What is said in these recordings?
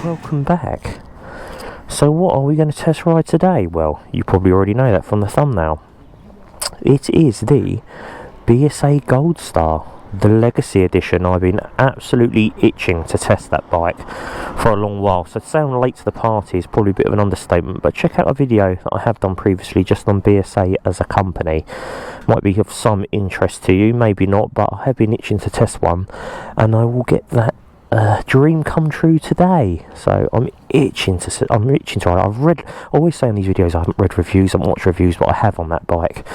welcome back. So what are we going to test ride today? Well, you probably already know that from the thumbnail. It is the BSA Goldstar, the Legacy Edition. I've been absolutely itching to test that bike for a long while, so to say I'm late to the party is probably a bit of an understatement, but check out a video that I have done previously just on BSA as a company. Might be of some interest to you, maybe not, but I have been itching to test one, and I will get that dream come true today. So I'm itching to ride. I always say in these videos I haven't read reviews, I haven't watched reviews, but I have on that bike.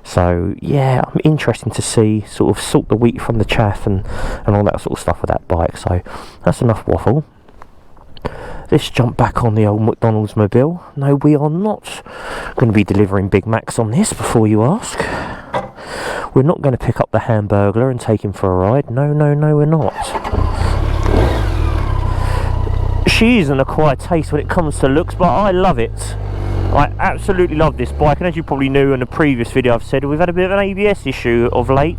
So yeah, I'm interested to see, sort the wheat from the chaff and all that sort of stuff with that bike. So that's enough waffle. Let's jump back on the old McDonald's mobile. No, we are not going to be delivering Big Macs on this, before you ask. We're not going to pick up the Hamburglar and take him for a ride. No, we're not. She is an acquired taste when it comes to looks, but I love it. I absolutely love this bike, and as you probably knew in the previous video I've said, we've had a bit of an ABS issue of late,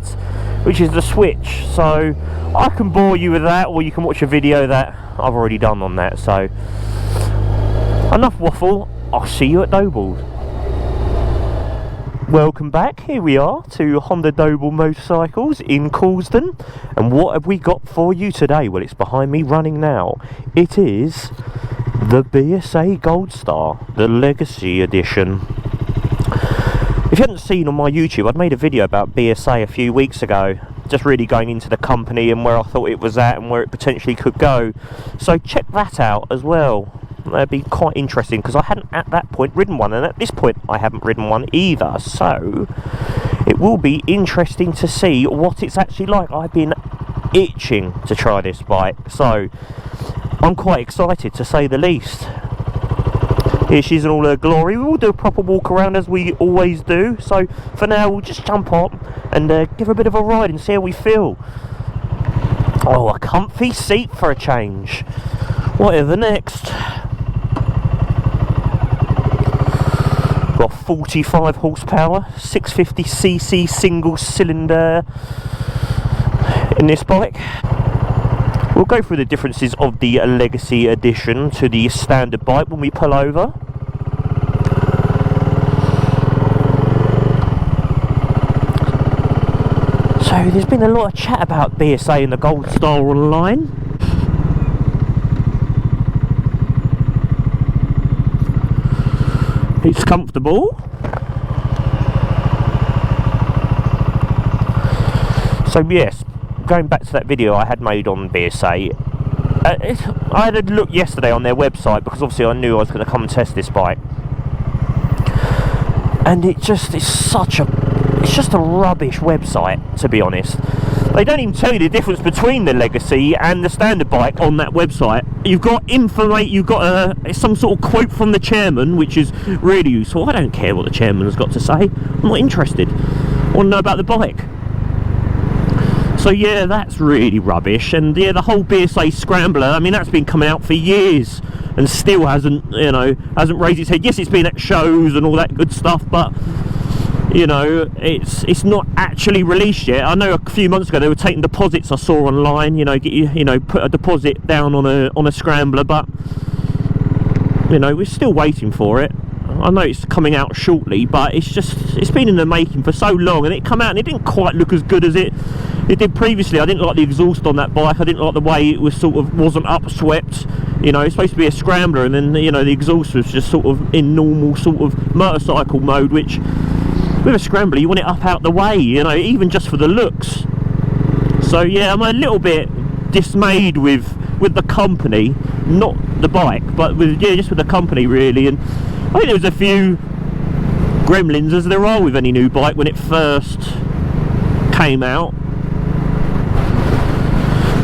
which is the switch. So I can bore you with that, or you can watch a video that I've already done on that. So enough waffle, I'll see you at Doble. Welcome back, here we are to Honda Doble Motorcycles in Coulsdon, and what have we got for you today? Well, it's behind me running now. It is the BSA Goldstar, the Legacy Edition. If you hadn't seen on my YouTube, I'd made a video about BSA a few weeks ago, just really going into the company and where I thought it was at and where it potentially could go. So check that out as well. That'd be quite interesting, because I hadn't at that point ridden one, and at this point I haven't ridden one either, so it will be interesting to see what it's actually like. I've been itching to try this bike, so I'm quite excited, to say the least. Here she is in all her glory. We will do a proper walk around as we always do, so for now we'll just jump on and give her a bit of a ride and see how we feel. Oh, a comfy seat for a change. Whatever next. Got 45 horsepower, 650cc single cylinder in this bike. We'll go through the differences of the Legacy Edition to the standard bike when we pull over. So there's been a lot of chat about BSA and the Goldstar online. It's comfortable. So yes, going back to that video I had made on BSA, I had a look yesterday on their website, because obviously I knew I was going to come and test this bike, and it's just a rubbish website, to be honest. They don't even tell you the difference between the Legacy and the standard bike on that website. You've got some sort of quote from the chairman, which is really useful. I don't care what the chairman has got to say. I'm not interested. I want to know about the bike. So yeah, that's really rubbish. And yeah, the whole BSA Scrambler, I mean, that's been coming out for years and still hasn't raised its head. Yes, it's been at shows and all that good stuff, but you know, it's not actually released yet. I know a few months ago they were taking deposits, I saw online, put a deposit down on a Scrambler, but we're still waiting for it. I know it's coming out shortly, but it's been in the making for so long, and it come out and it didn't quite look as good as it did previously. I didn't like the exhaust on that bike. I didn't like the way it was wasn't upswept. It's supposed to be a Scrambler, and then the exhaust was just in normal motorcycle mode, which with a Scrambler you want it up out the way, even just for the looks. So yeah, I'm a little bit dismayed with the company, not the bike, but just with the company really. And I think there was a few gremlins, as there are with any new bike when it first came out.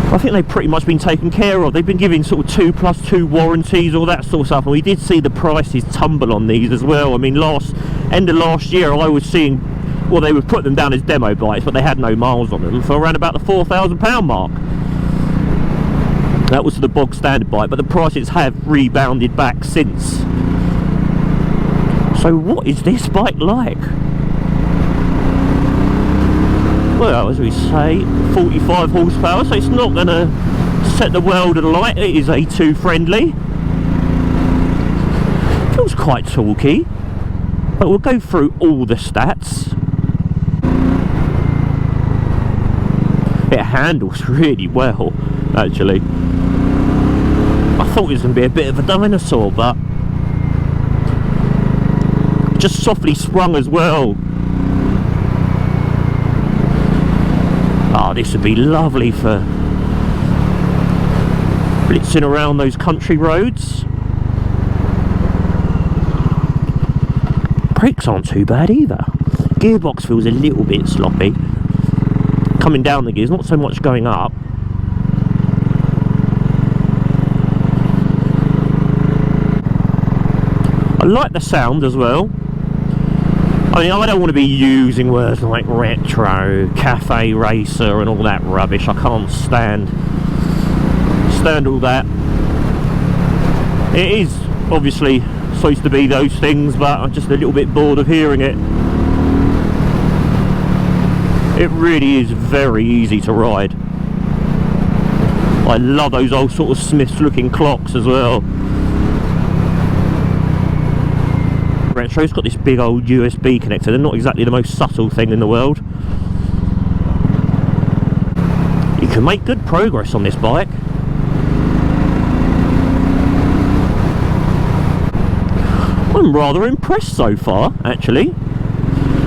I think they've pretty much been taken care of. They've been giving 2+2 warranties, all that sort of stuff, and we did see the prices tumble on these as well. I mean, end of last year I was seeing, well, they would put them down as demo bikes, but they had no miles on them, for around about the £4,000 mark. That was the bog standard bike, but the prices have rebounded back since. So what is this bike like? Well, as we say, 45 horsepower, so it's not going to set the world alight. It is A2 friendly. Feels quite talky, but we'll go through all the stats. It handles really well, actually. I thought it was going to be a bit of a dinosaur, but just softly sprung as well. Oh, this would be lovely for blitzing around those country roads. Brakes aren't too bad either. Gearbox feels a little bit sloppy. Coming down the gears, not so much going up. I like the sound as well. I mean, I don't want to be using words like retro, cafe racer and all that rubbish. I can't stand all that. It is obviously supposed to be those things, but I'm just a little bit bored of hearing it. It really is very easy to ride. I love those old sort of Smiths looking clocks as well. Retro's got this big old USB connector. They're not exactly the most subtle thing in the world. You can make good progress on this bike. I'm rather impressed so far, actually.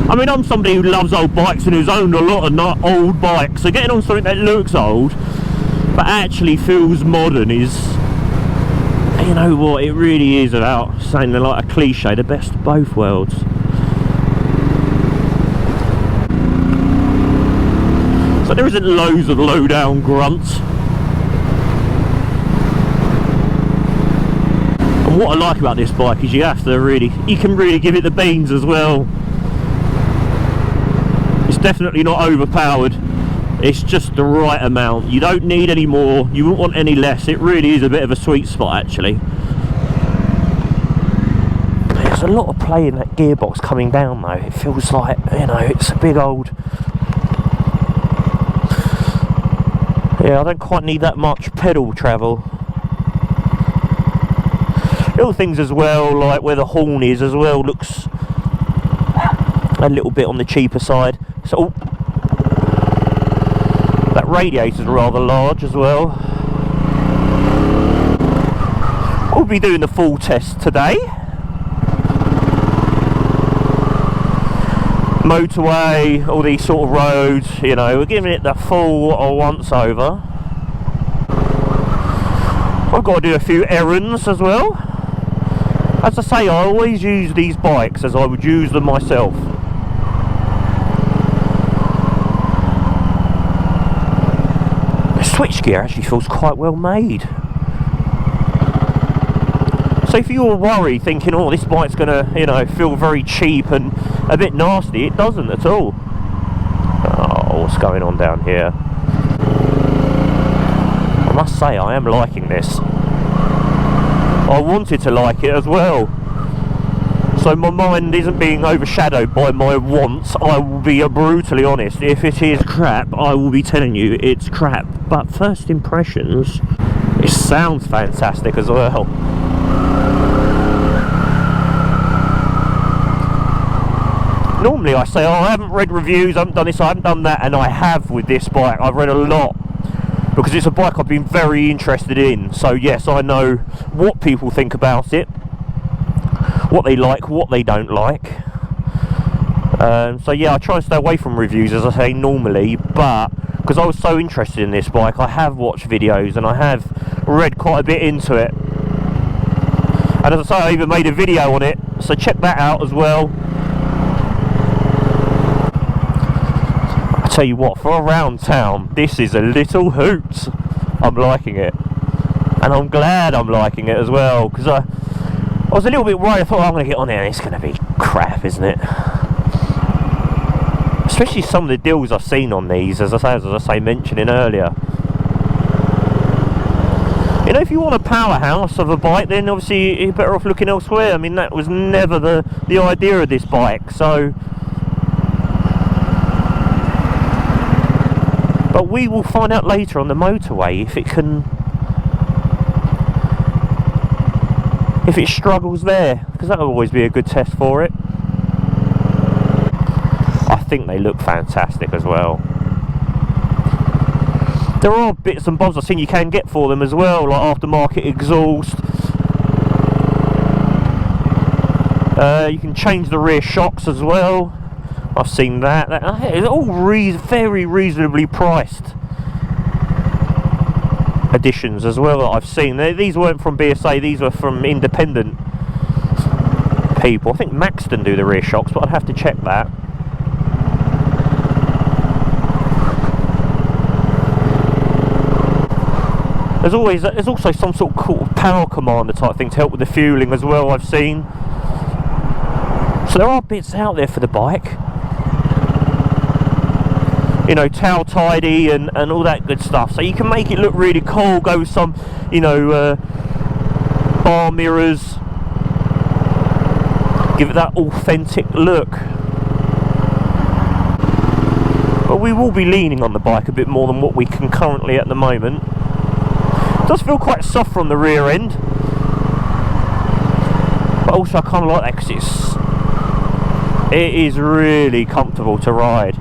I mean, I'm somebody who loves old bikes and who's owned a lot of not old bikes, so getting on something that looks old but actually feels modern is, you know what, it really is about saying like a cliche, the best of both worlds. So there isn't loads of low down grunts. And what I like about this bike is you can really give it the beans as well. It's definitely not overpowered. It's just the right amount. You don't need any more, you wouldn't want any less. It really is a bit of a sweet spot, actually. There's a lot of play in that gearbox coming down though. It feels like, you know, it's a big old... Yeah, I don't quite need that much pedal travel. Little things as well, like where the horn is as well, looks a little bit on the cheaper side. So, that radiator's rather large as well. We'll be doing the full test today. Motorway, all these sort of roads, you know, we're giving it the full once over. I've got to do a few errands as well. As I say, I always use these bikes as I would use them myself. Switchgear actually feels quite well made. So if you were worried thinking, oh, this bike's gonna, you know, feel very cheap and a bit nasty, it doesn't at all. Oh, what's going on down here? I must say, I am liking this. I wanted to like it as well. So my mind isn't being overshadowed by my wants. I will be brutally honest. If it is crap, I will be telling you it's crap. But first impressions, it sounds fantastic as well. Normally I say, oh, I haven't read reviews, I haven't done this, I haven't done that, and I have with this bike. I've read a lot because it's a bike I've been very interested in. So yes, I know what people think about it, what they like, what they don't like. So yeah, I try and stay away from reviews, as I say, normally, but because I was so interested in this bike, I have watched videos and I have read quite a bit into it. And as I say, I even made a video on it, so check that out as well. I tell you what, for around town, this is a little hoot. I'm liking it, and I'm glad I'm liking it as well, because I was a little bit worried. I thought, oh, I'm going to get on there and it's going to be crap, isn't it? Especially some of the deals I've seen on these, as I say, mentioning earlier. You know, if you want a powerhouse of a bike, then obviously you're better off looking elsewhere. I mean, that was never the idea of this bike. So But we will find out later on the motorway if it struggles there, because that will always be a good test for it. I think they look fantastic as well. There are bits and bobs I've seen you can get for them as well, like aftermarket exhaust. You can change the rear shocks as well. I've seen that. It's all very reasonably priced additions as well that I've seen. These weren't from BSA, these were from independent people. I think Maxton do the rear shocks, but I'd have to check that. There's also some sort of cool power commander type thing to help with the fueling as well, I've seen. So there are bits out there for the bike. You know, tail tidy and all that good stuff. So you can make it look really cool, go with some, you know, bar mirrors. Give it that authentic look. But we will be leaning on the bike a bit more than what we can currently at the moment. It does feel quite soft from the rear end. But also I kind of like that because it is really comfortable to ride.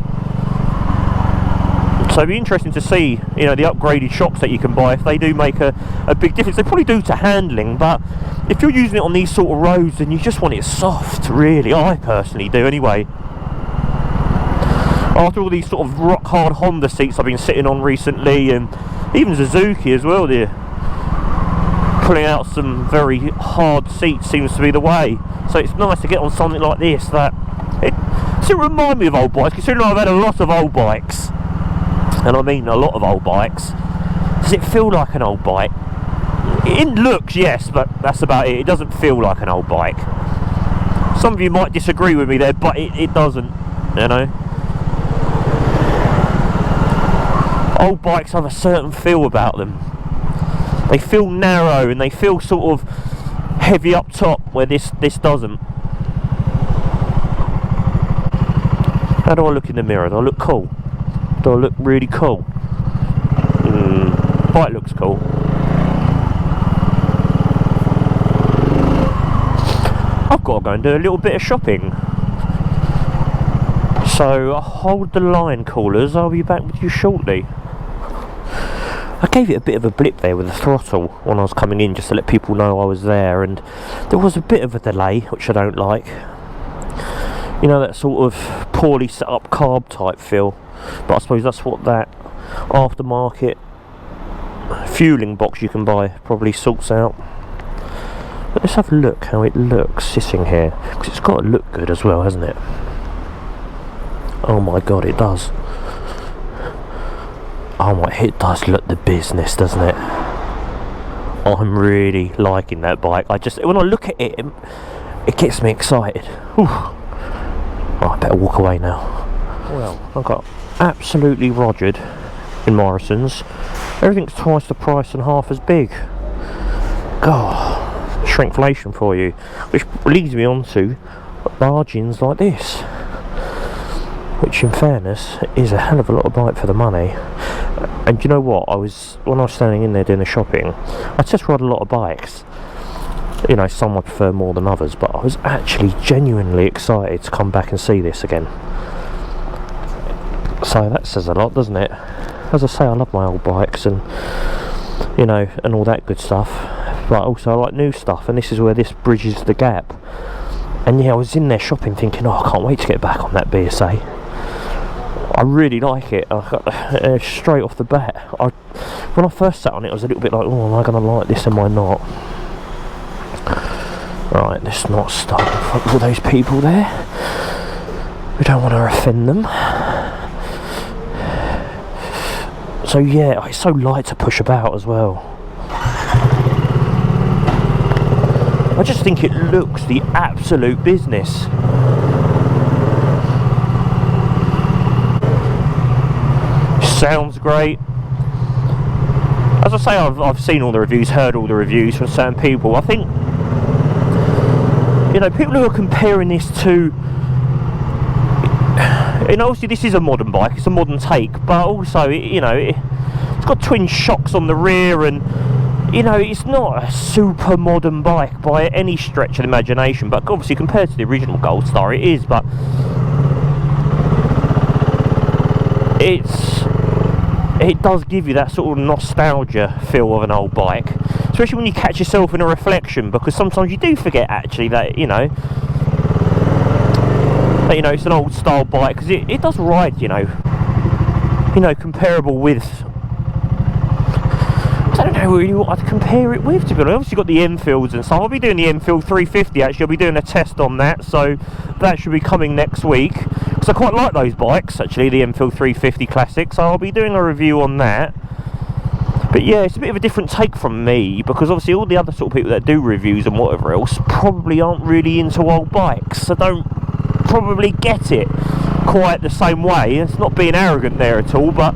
So it'd be interesting to see, you know, the upgraded shocks that you can buy, if they do make a big difference. They probably do to handling, but if you're using it on these sort of roads, then you just want it soft, really. I personally do anyway. After all these sort of rock hard Honda seats I've been sitting on recently, and even Suzuki as well, they're pulling out some very hard seats seems to be the way. So it's nice to get on something like this that it reminds me of old bikes, considering I've had a lot of old bikes. And I mean a lot of old bikes. Does it feel like an old bike? In looks, yes, but that's about it. It doesn't feel like an old bike. Some of you might disagree with me there, but it doesn't, you know. Old bikes have a certain feel about them. They feel narrow and they feel sort of heavy up top, where this doesn't. How do I look in the mirror? Do I look cool? Do I look really cool? Bike looks cool. I've got to go and do a little bit of shopping. So hold the line, callers. I'll be back with you shortly. I gave it a bit of a blip there with the throttle when I was coming in, just to let people know I was there, and there was a bit of a delay, which I don't like. You know, that sort of poorly set up carb type feel. But I suppose that's what that aftermarket fueling box you can buy probably sorts out. But let's have a look how it looks sitting here, because it's got to look good as well, hasn't it? Oh my god, it does. Oh my, it does look the business, doesn't it? I'm really liking that bike. When I look at it, it gets me excited. Whew. Oh, I better walk away now. Well, I've got absolutely rogered in Morrison's. Everything's twice the price and half as big. God, shrinkflation for you. Which leads me on to margins like this, which in fairness is a hell of a lot of bike for the money. And you know what, when I was standing in there doing the shopping, I test ride a lot of bikes. You know, some I prefer more than others, but I was actually genuinely excited to come back and see this again. So that says a lot, doesn't it? As I say, I love my old bikes and, you know, and all that good stuff. But also I like new stuff, and this is where this bridges the gap. And yeah, I was in there shopping thinking, oh, I can't wait to get back on that BSA. I really like it. Straight off the bat. When I first sat on it, I was a little bit like, oh, am I going to like this, am I not? Right, let's not start in front of all those people there. We don't want to offend them. So yeah, it's so light to push about as well. I just think it looks the absolute business. Sounds great. As I say, I've seen all the reviews, heard all the reviews from certain people. I think, you know, people who are comparing this to, And obviously this is a modern bike, it's a modern take, but also, you know, it's got twin shocks on the rear, and you know, it's not a super modern bike by any stretch of the imagination, but obviously compared to the original Goldstar it is, but it does give you that sort of nostalgia feel of an old bike, especially when you catch yourself in a reflection, because sometimes you do forget actually that, you know, it's an old style bike, because it does ride, you know, comparable with, I don't know really what I'd compare it with, to be honest. Obviously got the Enfields and stuff. I'll be doing the Enfield 350 actually. I'll be doing a test on that, so that should be coming next week, because I quite like those bikes actually, the Enfield 350 Classic, so I'll be doing a review on that. But yeah, it's a bit of a different take from me, because obviously all the other sort of people that do reviews and whatever else probably aren't really into old bikes, so don't probably get it quite the same way. It's not being arrogant there at all, but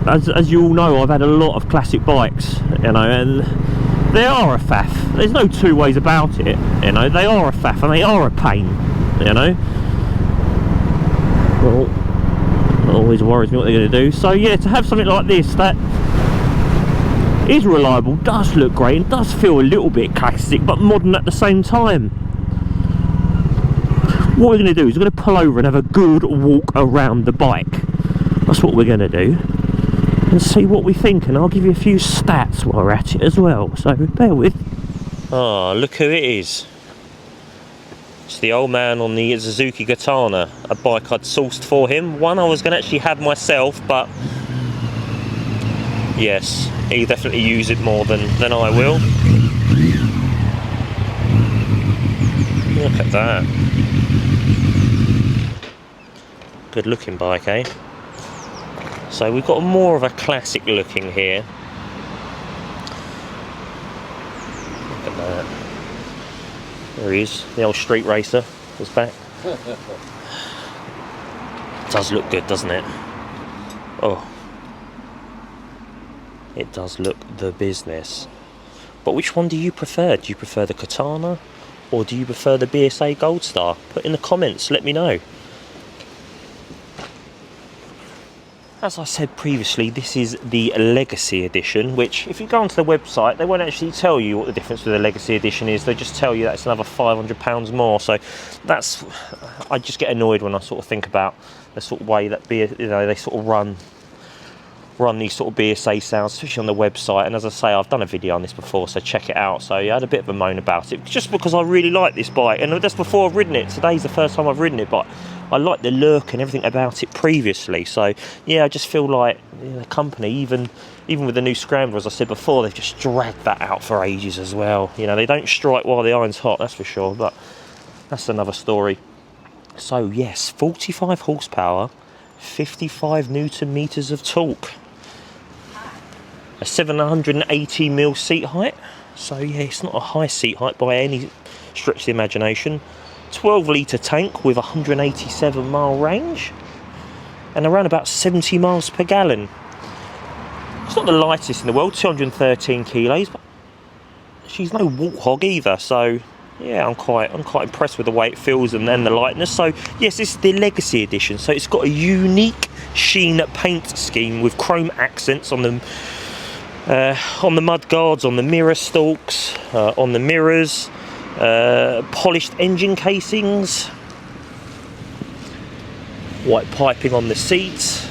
as you all know, I've had a lot of classic bikes, you know, and they are a faff. There's no two ways about it, you know. They are a faff and they are a pain, you know. Well, it always worries me what they're going to do. So yeah, to have something like this that is reliable, does look great, and does feel a little bit classic but modern at the same time. What we're going to do is we're going to pull over and have a good walk around the bike. That's what we're going to do, and see what we think, and I'll give you a few stats while we're at it as well, so bear with. Ah, look who it is. It's the old man on the Suzuki Katana, a bike I'd sourced for him. One I was going to actually have myself, but yes, he'll definitely use it more than I will. Look at that. Good looking bike, eh? So we've got more of a classic looking here. Look at that. There he is, the old street racer is back. Does look good, doesn't it? Oh, it does look the business. But which one do you prefer? Do you prefer the Katana, or do you prefer the BSA Goldstar? Put in the comments, let me know. As I said previously, this is the Legacy Edition, which if you go onto the website, they won't actually tell you what the difference with the Legacy Edition is. They just tell you that it's another £500 more. So that's, I just get annoyed when I sort of think about the sort of way that they sort of run these sort of BSA sales, especially on the website. And as I say, I've done a video on this before, so check it out. So yeah, I had a bit of a moan about it, just because I really like this bike, and that's before I've ridden it. Today's the first time I've ridden it, but I like the look and everything about it previously. So yeah, I just feel like the company, even with the new Scrambler, as I said before, they've just dragged that out for ages as well. You know, they don't strike while the iron's hot, that's for sure, but that's another story. So yes, 45 horsepower, 55 newton meters of torque, a 780mm seat height. So yeah, it's not a high seat height by any stretch of the imagination. 12 litre tank with 187 mile range and around about 70 miles per gallon. It's not the lightest in the world, 213 kilos, but she's no warthog either. So yeah, I'm quite impressed with the way it feels and then the lightness. So yes, this is the Legacy Edition. So it's got a unique sheen paint scheme with chrome accents on the mud guards, on the mirror stalks, on the mirrors. Polished engine casings, white piping on the seats,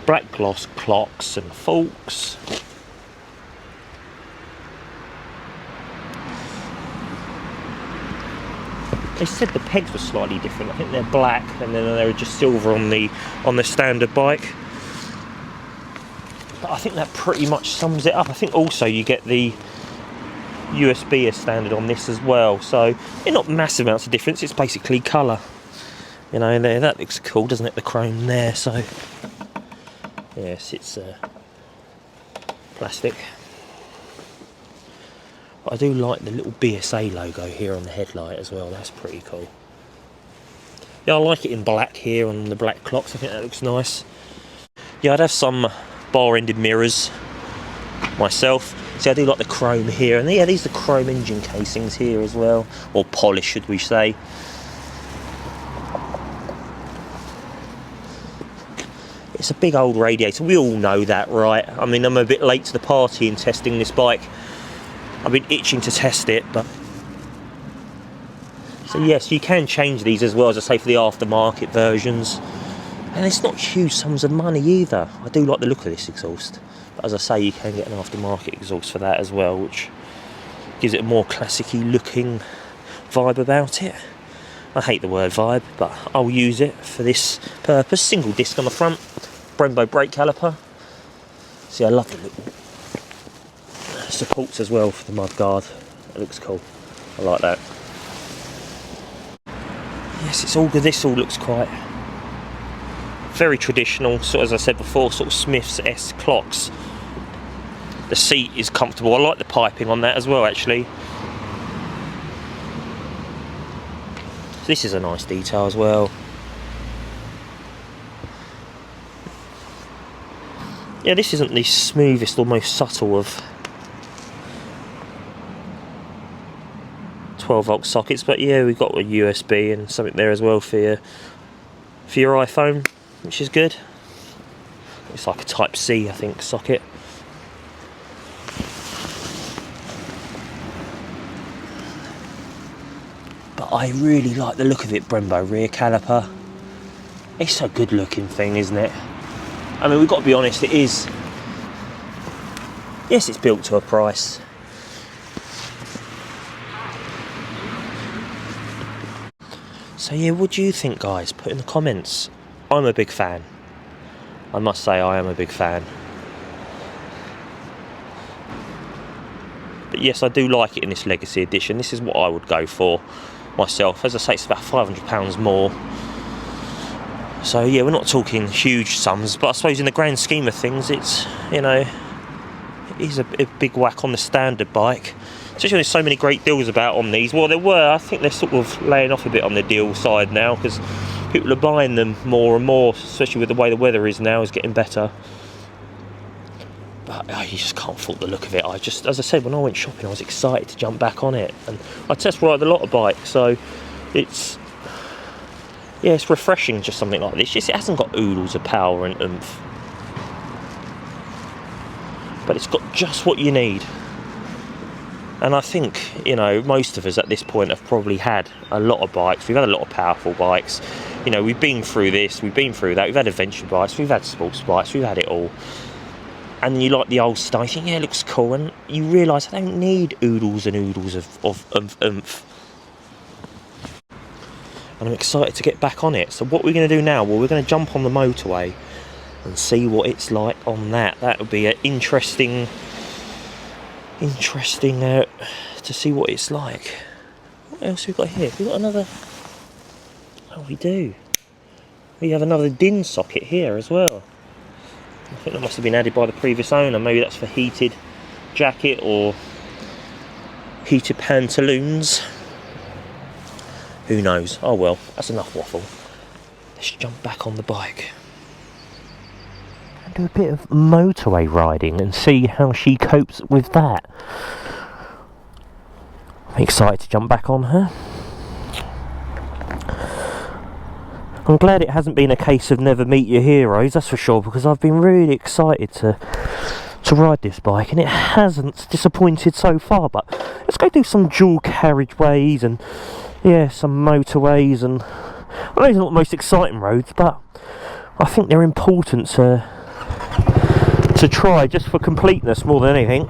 black gloss clocks and forks. They said the pegs were slightly different. I think they're black and then they're just silver on the standard bike. But I think that pretty much sums it up. I think also you get the USB as standard on this as well, so they're not massive amounts of difference. It's basically colour, you know. There, that looks cool, doesn't it, the chrome there? So yes, it's plastic, but I do like the little BSA logo here on the headlight as well. That's pretty cool. Yeah, I like it in black here on the black clocks. I think that looks nice. Yeah, I'd have some bar-ended mirrors myself. See, I do like the chrome here, and yeah, these are chrome engine casings here as well, or polish should we say. It's a big old radiator, we all know that, right? I mean, I'm a bit late to the party in testing this bike. I've been itching to test it, but... So yes, you can change these as well, as I say, for the aftermarket versions. And it's not huge sums of money either. I do like the look of this exhaust. But as I say, you can get an aftermarket exhaust for that as well, which gives it a more classic-y looking vibe about it. I hate the word vibe, but I'll use it for this purpose. Single disc on the front, Brembo brake caliper. See, I love the little supports as well for the mudguard. It looks cool. I like that. Yes, it's all good. This all looks quite very traditional. So as I said before, sort of Smith's S clocks. The seat is comfortable. I like the piping on that as well, actually. This is a nice detail as well. Yeah, this isn't the smoothest or most subtle of 12-volt sockets, but yeah, we've got a USB and something there as well for your iPhone, which is good. It's like a Type C, I think, socket. But I really like the look of it, Brembo rear caliper. It's a good looking thing, isn't it? I mean, we've got to be honest, it is. Yes, it's built to a price. So yeah, what do you think, guys? Put in the comments. I'm a big fan. I must say, I am a big fan. But yes, I do like it in this Legacy Edition. This is what I would go for myself. As I say, it's about £500 more. So yeah, we're not talking huge sums, but I suppose in the grand scheme of things, it's, you know, it is a big whack on the standard bike. Especially when there's so many great deals about on these. Well, there were. I think they're sort of laying off a bit on the deal side now, because people are buying them more and more, especially with the way the weather is now, is getting better. But you just can't fault the look of it. As I said, when I went shopping, I was excited to jump back on it. And I test ride a lot of bikes, so it's, yeah, it's refreshing, just something like this. It hasn't got oodles of power and oomph, but it's got just what you need. And I think, you know, most of us at this point have probably had a lot of bikes. We've had a lot of powerful bikes. You know, we've been through this, we've been through that. We've had adventure bikes, we've had sports bikes, we've had it all. And you like the old stuff, you think, yeah, it looks cool. And you realise I don't need oodles and oodles of oomph. And I'm excited to get back on it. So what we're going to do now, well, we're going to jump on the motorway and see what it's like on that. That would be an interesting to see what it's like. What else have we got here? We've got another... Oh, we do. We have another DIN socket here as well. I think that must have been added by the previous owner. Maybe that's for heated jacket or heated pantaloons. Who knows? Oh well, that's enough waffle. Let's jump back on the bike and do a bit of motorway riding and see how she copes with that. I'm excited to jump back on her. I'm glad it hasn't been a case of never meet your heroes, that's for sure, because I've been really excited to ride this bike, and it hasn't disappointed so far. But let's go do some dual carriageways and, yeah, some motorways, and I know they're not the most exciting roads, but I think they're important to try, just for completeness more than anything.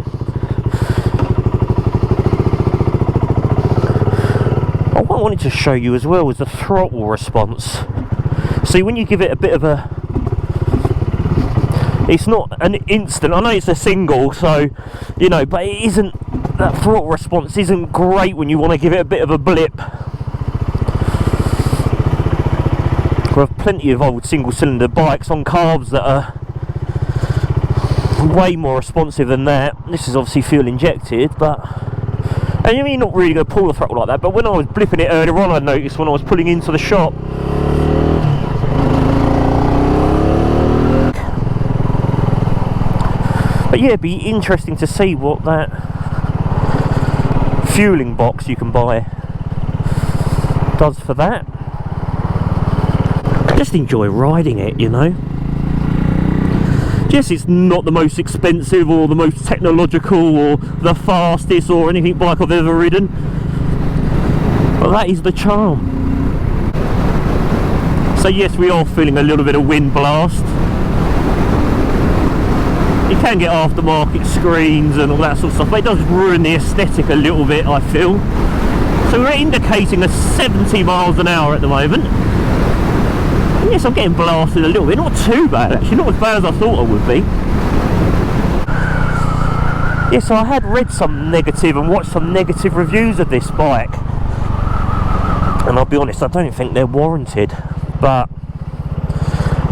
What I wanted to show you as well was the throttle response. See, when you give it a bit of a... It's not an instant, I know it's a single, so, you know, but it isn't... That throttle response isn't great when you want to give it a bit of a blip. We have plenty of old single-cylinder bikes on carbs that are way more responsive than that. This is obviously fuel injected, but... And you're not really going to pull the throttle like that, but when I was blipping it earlier on, I noticed when I was pulling into the shop. But yeah, it'd be interesting to see what that fueling box you can buy does for that. I just enjoy riding it, you know. Yes, it's not the most expensive or the most technological or the fastest or anything bike I've ever ridden, but that is the charm. So yes, we are feeling a little bit of wind blast. You can get aftermarket screens and all that sort of stuff, but it does ruin the aesthetic a little bit, I feel. So we're indicating a 70 miles an hour at the moment. And yes, I'm getting blasted a little bit. Not too bad, actually. Not as bad as I thought I would be. Yes, so I had read some negative and watched some negative reviews of this bike. And I'll be honest, I don't think they're warranted. But,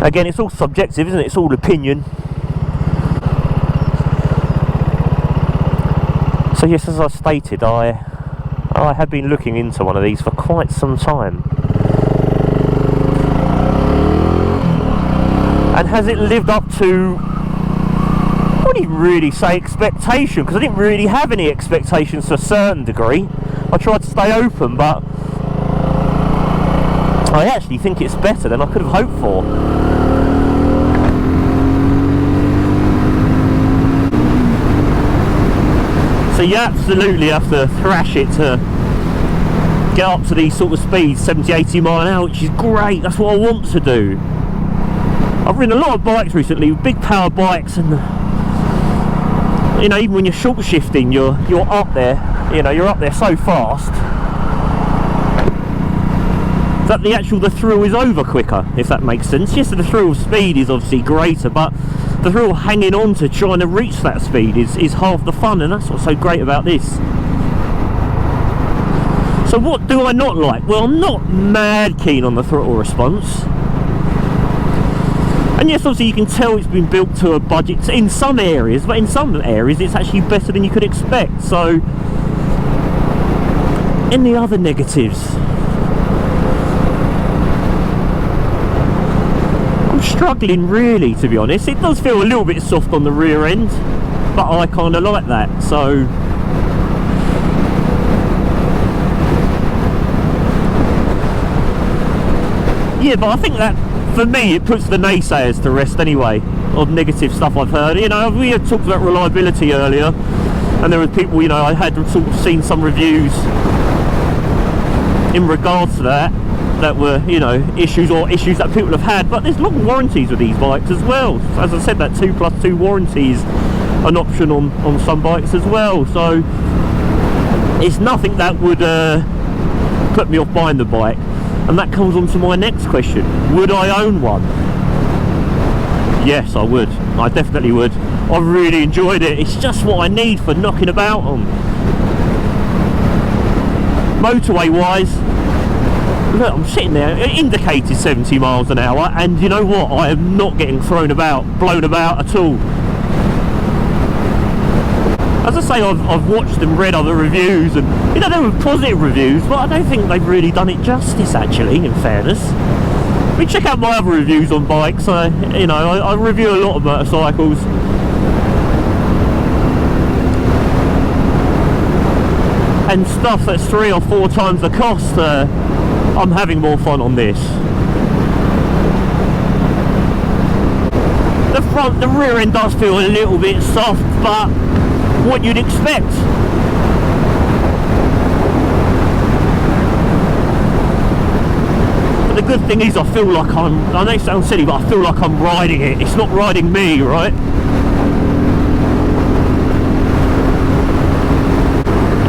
again, it's all subjective, isn't it? It's all opinion. So yes, as I stated, I have been looking into one of these for quite some time. And has it lived up to, I wouldn't even really say expectation, because I didn't really have any expectations to a certain degree. I tried to stay open, but I actually think it's better than I could have hoped for. So you absolutely have to thrash it to get up to these sort of speeds, 70-80 mile an hour, which is great. That's what I want to do. I've ridden a lot of bikes recently, big power bikes, and you know, even when you're short shifting, you're up there. You know, you're up there so fast that the thrill is over quicker, if that makes sense. Yes, the thrill of speed is obviously greater, but the thrill of hanging on to trying to reach that speed is half the fun, and that's what's so great about this. So what do I not like? Well, I'm not mad keen on the throttle response. And yes, obviously you can tell it's been built to a budget in some areas, but in some areas it's actually better than you could expect. So, any other negatives? I'm struggling really, to be honest. It does feel a little bit soft on the rear end, but I kind of like that, so yeah, but I think that for me it puts the naysayers to rest anyway, of negative stuff I've heard. You know, we had talked about reliability earlier, and there were people, you know, I had sort of seen some reviews in regards to that were, you know, issues that people have had, but there's long warranties with these bikes as well. As I said, that 2+2 warranty is an option on some bikes as well, so it's nothing that would put me off buying the bike. And that comes on to my next question: would I own one? Yes, I would. I definitely would. I really enjoyed it. It's just what I need for knocking about on. Motorway wise, look, I'm sitting there, it indicated 70 miles an hour, and you know what? I am not getting blown about at all. As I say, I've watched and read other reviews, and you know, there were positive reviews, but I don't think they've really done it justice, actually, in fairness. I mean, check out my other reviews on bikes. I review a lot of motorcycles. And stuff that's 3 or 4 times the cost. I'm having more fun on this. The rear end does feel a little bit soft, but what you'd expect. But the good thing is, I feel like I know it sounds silly, but I feel like I'm riding it. It's not riding me, right?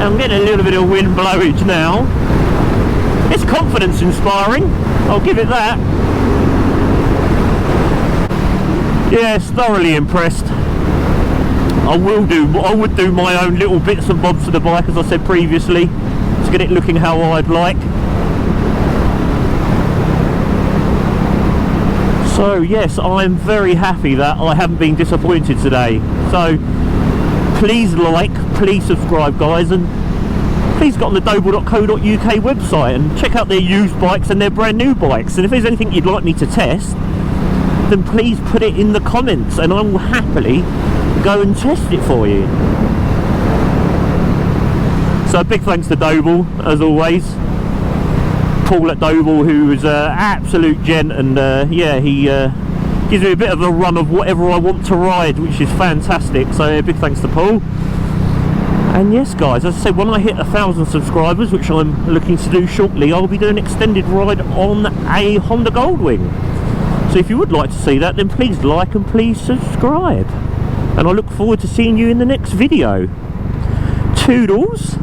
I'm getting a little bit of wind blowage now. It's confidence inspiring, I'll give it that. Yes, thoroughly impressed. I would do my own little bits and bobs to the bike, as I said previously, to get it looking how I'd like. So yes, I'm very happy that I haven't been disappointed today. So please like, please subscribe guys, and please go on the doble.co.uk website and check out their used bikes and their brand new bikes. And if there's anything you'd like me to test, then please put it in the comments and I will happily go and test it for you. So a big thanks to Doble, as always. Paul at Doble, who was an absolute gent, and yeah, he gives me a bit of a run of whatever I want to ride, which is fantastic. So big thanks to Paul. And yes guys, as I say, when I hit 1,000 subscribers, which I'm looking to do shortly, I'll be doing an extended ride on a Honda Goldwing. So if you would like to see that, then please like and please subscribe. And I look forward to seeing you in the next video. Toodles.